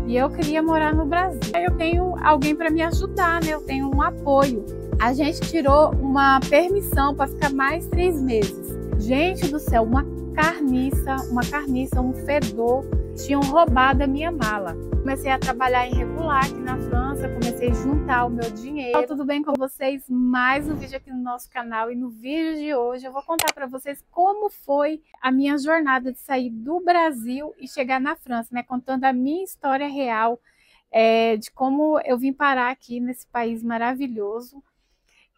e eu queria morar no Brasil. Eu tenho alguém para me ajudar, né? Eu tenho um apoio. A gente tirou uma permissão para ficar mais 3 meses. Gente do céu, uma carniça, um fedor. Tinham roubado a minha mala. Comecei a trabalhar irregular aqui na França, comecei a juntar o meu dinheiro. Tudo bem com vocês? Mais um vídeo aqui no nosso canal, e no vídeo de hoje eu vou contar para vocês como foi a minha jornada de sair do Brasil e chegar na França, né? Contando a minha história real, de como eu vim parar aqui nesse país maravilhoso.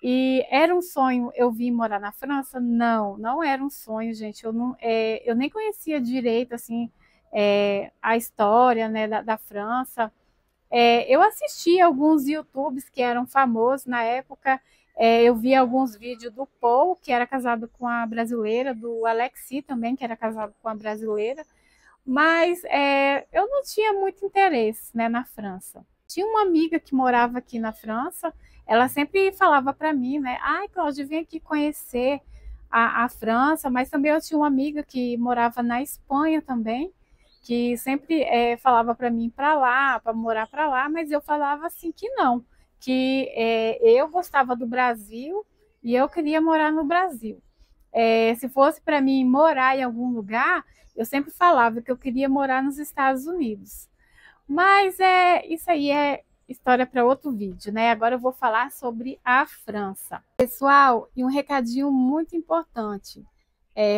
E era um sonho eu vir morar na França? Não, não era um sonho, gente. Eu nem conhecia direito assim, a história, né, da França. Eu assisti alguns YouTubes que eram famosos na época. Eu vi alguns vídeos do Paul, que era casado com a brasileira, do Alexis também, que era casado com a brasileira. Mas eu não tinha muito interesse, né, na França. Tinha uma amiga que morava aqui na França. Ela sempre falava para mim, né? Ai, Cláudia, vem aqui conhecer a França. Mas também eu tinha uma amiga que morava na Espanha também, que sempre falava para mim para lá, para morar para lá, mas eu falava assim que não, que eu gostava do Brasil e eu queria morar no Brasil. Se fosse para mim morar em algum lugar, eu sempre falava que eu queria morar nos Estados Unidos. Mas isso aí é história para outro vídeo, né? Agora eu vou falar sobre a França. Pessoal, e um recadinho muito importante.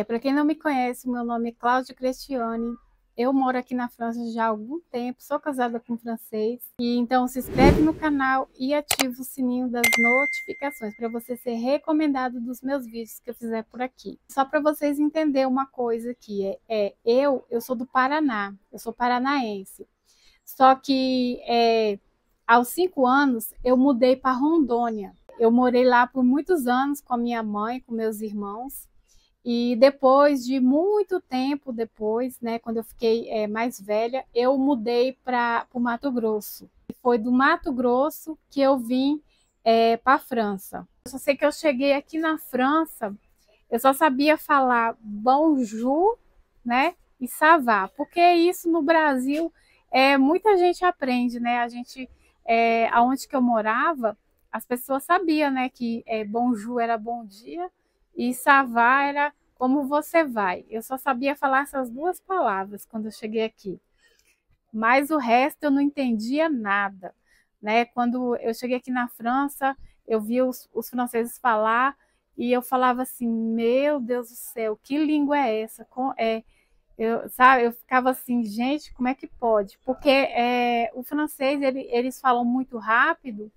Para quem não me conhece, meu nome é Cláudia Cristiane. Eu moro aqui na França já há algum tempo, sou casada com um francês. E então se inscreve no canal e ativa o sininho das notificações para você ser recomendado dos meus vídeos que eu fizer por aqui. Só para vocês entenderem uma coisa aqui, eu sou do Paraná, eu sou paranaense. Só que aos 5 anos eu mudei para Rondônia. Eu morei lá por muitos anos com a minha mãe, com meus irmãos. E depois de muito tempo depois, né, quando eu fiquei mais velha, eu mudei para o Mato Grosso. E foi do Mato Grosso que eu vim para a França. Eu só sei que eu cheguei aqui na França, eu só sabia falar bonjour, né, e ça va, porque isso no Brasil muita gente aprende, né? A gente, aonde que eu morava, as pessoas sabiam, né, que bonjour era bom dia e ça va era como você vai. Eu só sabia falar essas 2 palavras quando eu cheguei aqui. Mas o resto eu não entendia nada, né? Quando eu cheguei aqui na França, eu vi os franceses falar e eu falava assim, meu Deus do céu, que língua é essa? Eu ficava assim, gente, como é que pode? Porque o francês, eles falam muito rápido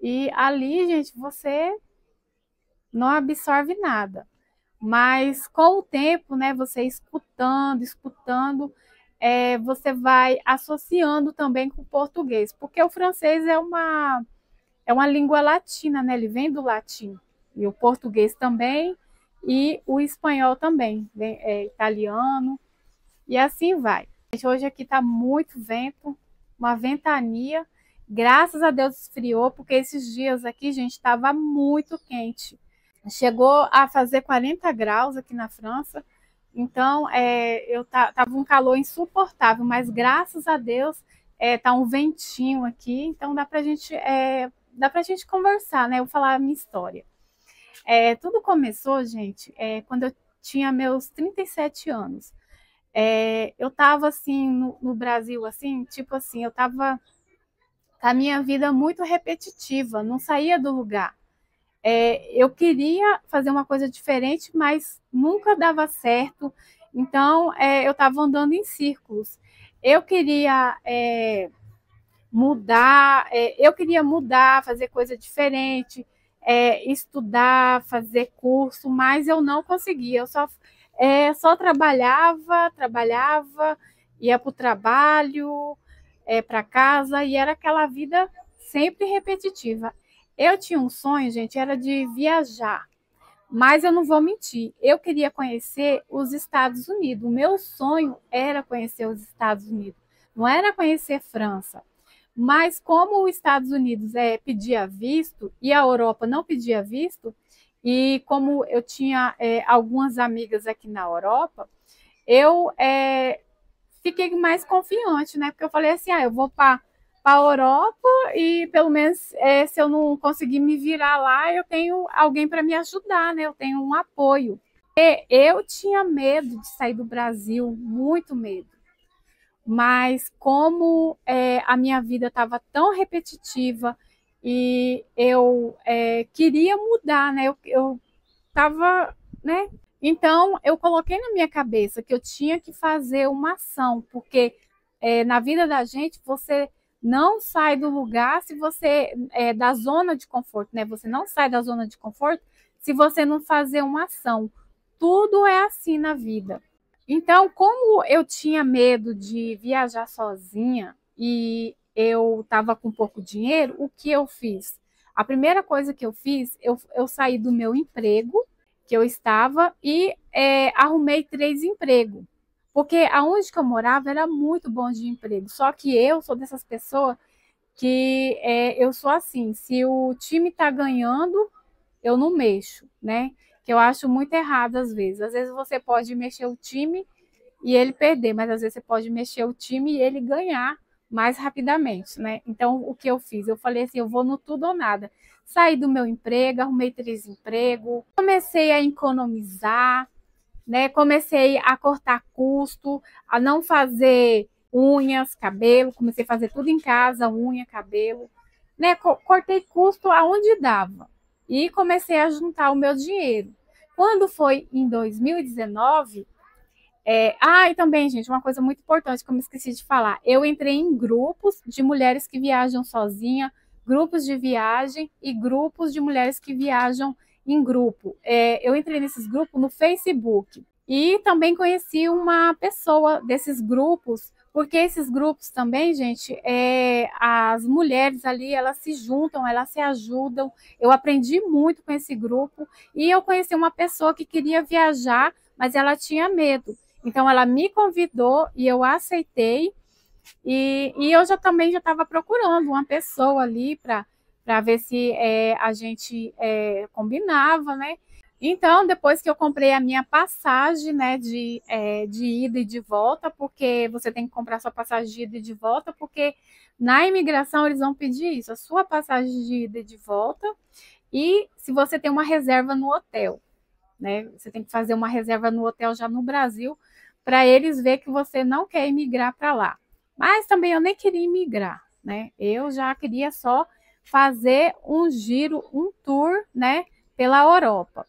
e ali, gente, você não absorve nada. Mas com o tempo, né, você escutando, você vai associando também com o português, porque o francês é uma língua latina, né? Ele vem do latim, e o português também, e o espanhol também, italiano, e assim vai. Hoje aqui está muito vento, uma ventania. Graças a Deus esfriou, porque esses dias aqui, gente, estava muito quente. Chegou a fazer 40 graus aqui na França. Então, tava um calor insuportável, mas graças a Deus tá um ventinho aqui. Então dá pra gente conversar, né? Eu vou falar a minha história. Tudo começou, gente, quando eu tinha meus 37 anos. Eu tava assim no Brasil, assim, tipo assim, eu tava com a minha vida muito repetitiva, não saía do lugar. Eu queria fazer uma coisa diferente, mas nunca dava certo. Então eu tava andando em círculos. Eu queria mudar, fazer coisa diferente, estudar, fazer curso, mas eu não conseguia. Eu só trabalhava, ia para o trabalho, para casa, e era aquela vida sempre repetitiva. Eu tinha um sonho, gente, era de viajar, mas eu não vou mentir, eu queria conhecer os Estados Unidos. O meu sonho era conhecer os Estados Unidos, não era conhecer França. Mas como os Estados Unidos pedia visto e a Europa não pedia visto, e como eu tinha algumas amigas aqui na Europa, eu fiquei mais confiante, né? Porque eu falei assim, eu vou para a Europa e pelo menos se eu não conseguir me virar lá, eu tenho alguém para me ajudar, né? Eu tenho um apoio. E eu tinha medo de sair do Brasil, muito medo. Mas como a minha vida estava tão repetitiva e eu queria mudar, né? Eu tava, né? Então eu coloquei na minha cabeça que eu tinha que fazer uma ação, porque na vida da gente você não sai do lugar se você da zona de conforto, né? Você não sai da zona de conforto se você não fazer uma ação. Tudo é assim na vida. Então, como eu tinha medo de viajar sozinha e eu estava com pouco dinheiro, o que eu fiz? A primeira coisa que eu fiz, eu saí do meu emprego que eu estava e arrumei 3 empregos. Porque aonde que eu morava era muito bom de emprego. Só que eu sou dessas pessoas que eu sou assim, se o time está ganhando, eu não mexo, né? Que eu acho muito errado às vezes. Às vezes você pode mexer o time e ele perder, mas às vezes você pode mexer o time e ele ganhar mais rapidamente, né? Então, o que eu fiz? Eu falei assim, eu vou no tudo ou nada. Saí do meu emprego, arrumei 3 empregos, comecei a economizar, né? Comecei a cortar custo, a não fazer unhas, cabelo, comecei a fazer tudo em casa, unha, cabelo, né? Cortei custo aonde dava e comecei a juntar o meu dinheiro. Quando foi em 2019, e também, gente, uma coisa muito importante que eu me esqueci de falar. Eu entrei em grupos de mulheres que viajam sozinha, grupos de viagem e grupos de mulheres que viajam em grupo. Eu entrei nesses grupos no Facebook. E também conheci uma pessoa desses grupos, porque esses grupos também, gente, as mulheres ali, elas se juntam, elas se ajudam. Eu aprendi muito com esse grupo e eu conheci uma pessoa que queria viajar, mas ela tinha medo. Então, ela me convidou e eu aceitei. E eu também já estava procurando uma pessoa ali para ver se a gente combinava, né? Então, depois que eu comprei a minha passagem, né, de ida e de volta, porque você tem que comprar sua passagem de ida e de volta, porque na imigração eles vão pedir isso, a sua passagem de ida e de volta, e se você tem uma reserva no hotel, né? Você tem que fazer uma reserva no hotel já no Brasil, para eles ver que você não quer imigrar para lá. Mas também eu nem queria imigrar, né? Eu já queria só fazer um giro, um tour, né, pela Europa.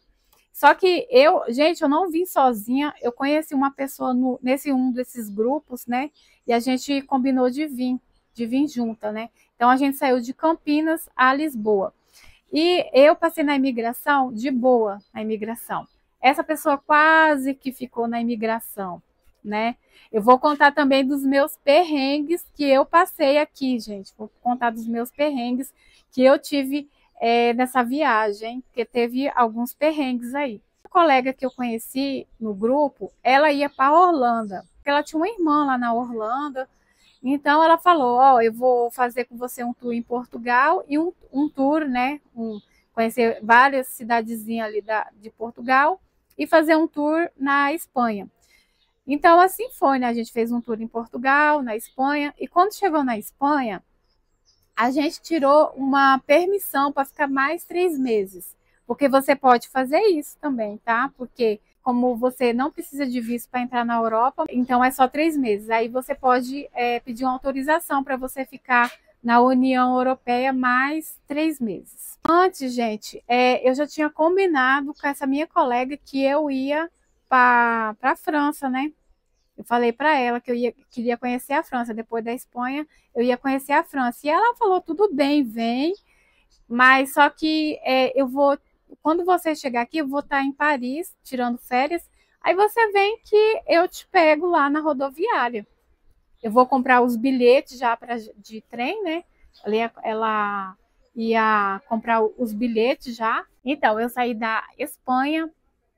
Só que gente, eu não vim sozinha, eu conheci uma pessoa nesse um desses grupos, né? E a gente combinou de vir junta, né? Então a gente saiu de Campinas a Lisboa. E eu passei na imigração de boa, na imigração. Essa pessoa quase que ficou na imigração, né? Eu vou contar também dos meus perrengues que eu passei aqui, gente. Vou contar dos meus perrengues que eu tive nessa viagem, porque teve alguns perrengues aí. A colega que eu conheci no grupo, ela ia para Orlando, porque ela tinha uma irmã lá na Orlando. Então ela falou, eu vou fazer com você um tour em Portugal e um tour, né? Conhecer várias cidadezinhas ali de Portugal e fazer um tour na Espanha. Então assim foi, né? A gente fez um tour em Portugal, na Espanha, e quando chegou na Espanha, a gente tirou uma permissão para ficar mais 3 meses. Porque você pode fazer isso também, tá? Porque como você não precisa de visto para entrar na Europa, então é só 3 meses. Aí você pode pedir uma autorização para você ficar na União Europeia mais 3 meses. Antes, gente, eu já tinha combinado com essa minha colega que eu ia para a França, né? Eu falei para ela que queria conhecer a França. Depois da Espanha, eu ia conhecer a França. E ela falou, tudo bem, vem. Mas só que quando você chegar aqui, eu vou estar em Paris, tirando férias. Aí você vem que eu te pego lá na rodoviária. Eu vou comprar os bilhetes já de trem, né? Ela ia comprar os bilhetes já. Então, eu saí da Espanha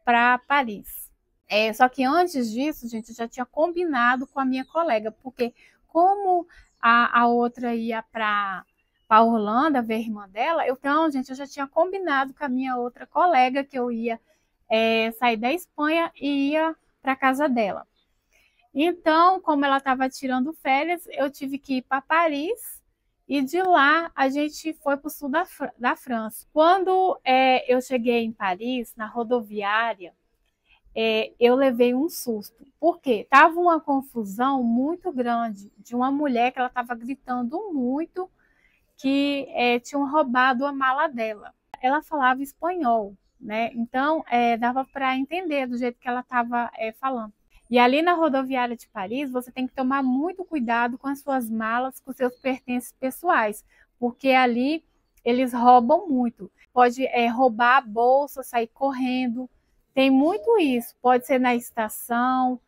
para Paris. Só que antes disso, gente, eu já tinha combinado com a minha colega, porque como a outra ia para Orlando ver a irmã dela, então, gente, eu já tinha combinado com a minha outra colega que eu ia sair da Espanha e ia para casa dela. Então, como ela estava tirando férias, eu tive que ir para Paris e de lá a gente foi para o sul da França. Quando eu cheguei em Paris, na rodoviária, eu levei um susto. Por quê? Tava uma confusão muito grande de uma mulher que ela estava gritando muito que tinham roubado a mala dela. Ela falava espanhol, né? Então dava para entender do jeito que ela estava falando. E ali na rodoviária de Paris, você tem que tomar muito cuidado com as suas malas, com seus pertences pessoais, porque ali eles roubam muito. Pode roubar a bolsa, sair correndo. Tem muito isso. Pode ser na estação,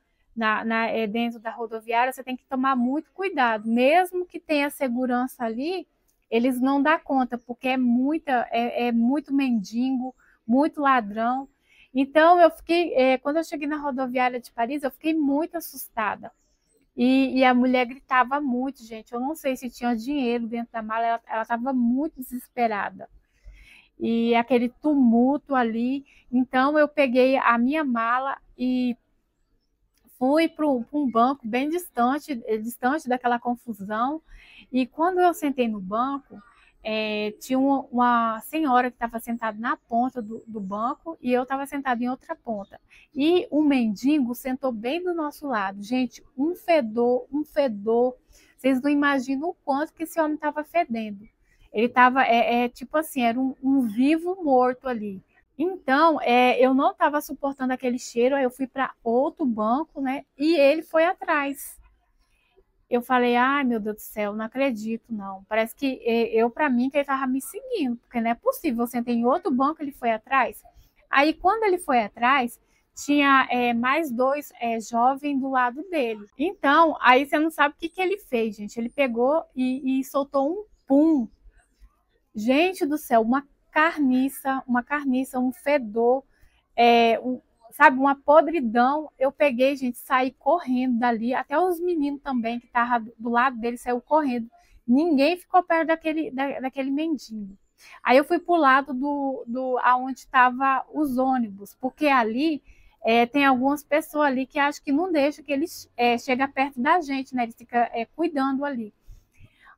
dentro da rodoviária, você tem que tomar muito cuidado. Mesmo que tenha segurança ali, eles não dão conta, porque é muito mendigo, muito ladrão. Então, quando eu cheguei na rodoviária de Paris, eu fiquei muito assustada. E a mulher gritava muito, gente. Eu não sei se tinha dinheiro dentro da mala, ela estava muito desesperada. E aquele tumulto ali. Então, eu peguei a minha mala e fui para um banco bem distante daquela confusão. E quando eu sentei no banco, tinha uma senhora que estava sentada na ponta do banco e eu estava sentada em outra ponta. E um mendigo sentou bem do nosso lado. Gente, um fedor, um fedor. Vocês não imaginam o quanto que esse homem estava fedendo. Ele estava, tipo assim, era um vivo morto ali. Então, eu não estava suportando aquele cheiro, aí eu fui para outro banco, né? E ele foi atrás. Eu falei, ai meu Deus do céu, não acredito, não. Parece que para mim, que ele estava me seguindo, porque não é possível. Eu sentei em outro banco, ele foi atrás. Aí, quando ele foi atrás, tinha mais dois jovens do lado dele. Então, aí você não sabe o que ele fez, gente. Ele pegou e soltou um pum. Gente do céu, uma carniça, um fedor, sabe, uma podridão. Eu peguei, gente, saí correndo dali, até os meninos também que estavam do lado dele saiu correndo. Ninguém ficou perto daquele mendigo. Aí eu fui pro lado aonde estavam os ônibus, porque ali tem algumas pessoas ali que acham que não deixam que eles cheguem perto da gente, né? Eles ficam cuidando ali.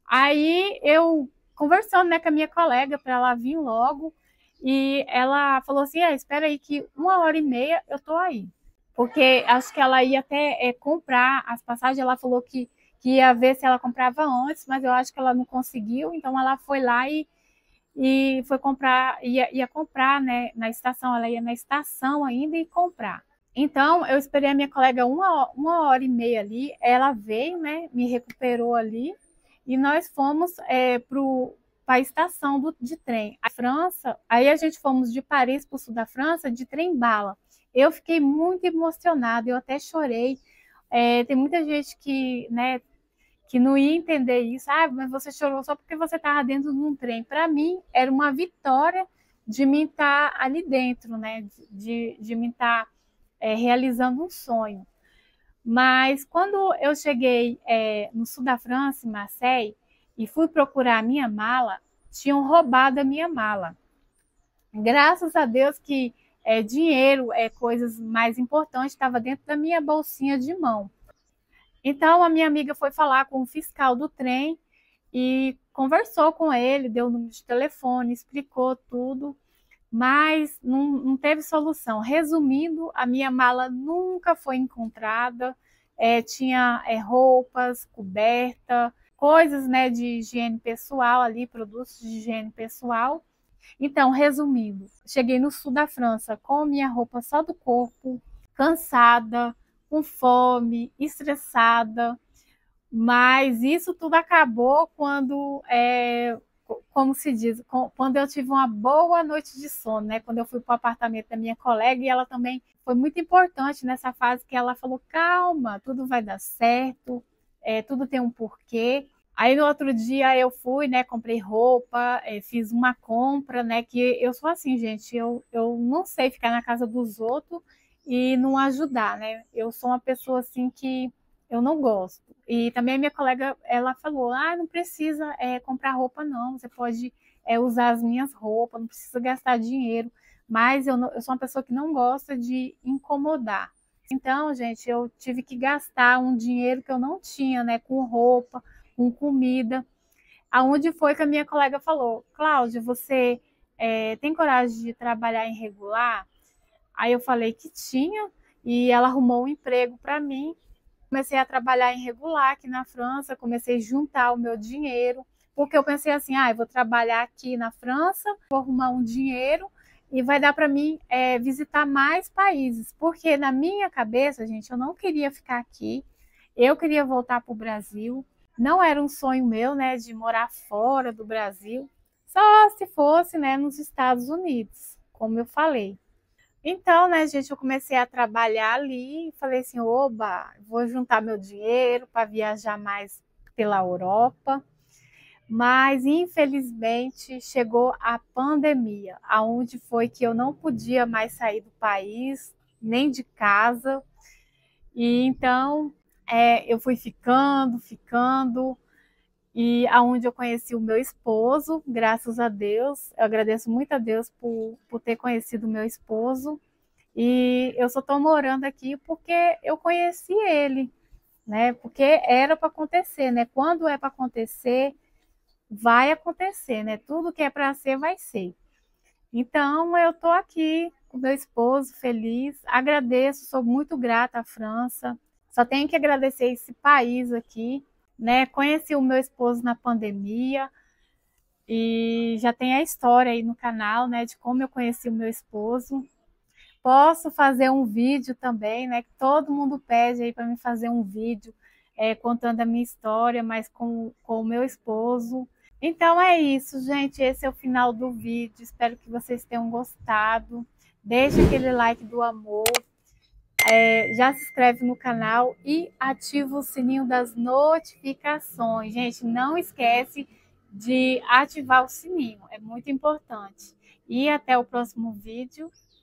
Aí eu conversando, né, com a minha colega para ela vir logo e ela falou assim, espera aí que 1h30 eu tô aí, porque acho que ela ia até comprar as passagens. Ela falou que ia ver se ela comprava antes, mas eu acho que ela não conseguiu, então ela foi lá e foi comprar, ia comprar, né, na estação. Ela ia na estação ainda e comprar. Então, eu esperei a minha colega 1h30 ali, ela veio, né, me recuperou ali, e nós fomos para a estação de trem. A França, aí a gente fomos de Paris para o sul da França, de trem-bala. Eu fiquei muito emocionada, eu até chorei. Tem muita gente né, que não ia entender isso. Mas você chorou só porque você estava dentro de um trem. Para mim, era uma vitória de mim estar ali dentro, né, de mim estar realizando um sonho. Mas quando eu cheguei no sul da França, em Marseille, e fui procurar a minha mala, tinham roubado a minha mala. Graças a Deus que dinheiro, coisas mais importantes, estava dentro da minha bolsinha de mão. Então a minha amiga foi falar com o fiscal do trem e conversou com ele, deu o número de telefone, explicou tudo, mas não teve solução. Resumindo, a minha mala nunca foi encontrada. Tinha roupas, coberta, coisas, né, de higiene pessoal ali, produtos de higiene pessoal. Então, resumindo, cheguei no sul da França com minha roupa só do corpo, cansada, com fome, estressada, mas isso tudo acabou quando como se diz, quando eu tive uma boa noite de sono, né? Quando eu fui para o apartamento da minha colega, e ela também foi muito importante nessa fase, que ela falou, calma, tudo vai dar certo, tudo tem um porquê. Aí no outro dia eu fui, né, comprei roupa, fiz uma compra, né, que eu sou assim, gente, eu não sei ficar na casa dos outros e não ajudar, né? Eu sou uma pessoa assim que eu não gosto. E também a minha colega, ela falou, não precisa comprar roupa não, você pode usar as minhas roupas, não precisa gastar dinheiro. Mas eu sou uma pessoa que não gosta de incomodar. Então, gente, eu tive que gastar um dinheiro que eu não tinha, né, com roupa, com comida. Aonde foi que a minha colega falou, Cláudia, você tem coragem de trabalhar em regular? Aí eu falei que tinha, e ela arrumou um emprego para mim. Comecei a trabalhar em regular aqui na França, comecei a juntar o meu dinheiro, porque eu pensei assim, eu vou trabalhar aqui na França, vou arrumar um dinheiro e vai dar para mim visitar mais países, porque na minha cabeça, gente, eu não queria ficar aqui, eu queria voltar para o Brasil, não era um sonho meu, né, de morar fora do Brasil, só se fosse, né, nos Estados Unidos, como eu falei. Então, né, gente, eu comecei a trabalhar ali e falei assim, oba, vou juntar meu dinheiro para viajar mais pela Europa. Mas, infelizmente, chegou a pandemia, aonde foi que eu não podia mais sair do país, nem de casa. E então, eu fui ficando, e aonde eu conheci o meu esposo, graças a Deus. Eu agradeço muito a Deus por ter conhecido o meu esposo. E eu só estou morando aqui porque eu conheci ele, né? Porque era para acontecer, né? Quando é para acontecer, vai acontecer, né? Tudo que é para ser, vai ser. Então, eu estou aqui com meu esposo, feliz. Agradeço, sou muito grata à França. Só tenho que agradecer esse país aqui, né? Conheci o meu esposo na pandemia e já tem a história aí no canal, né? De como eu conheci o meu esposo. Posso fazer um vídeo também, né? Que todo mundo pede aí para me fazer um vídeo contando a minha história, mas com o meu esposo. Então é isso, gente. Esse é o final do vídeo. Espero que vocês tenham gostado. Deixa aquele like do amor. Já se inscreve no canal e ativa o sininho das notificações. Gente, não esquece de ativar o sininho. É muito importante. E até o próximo vídeo.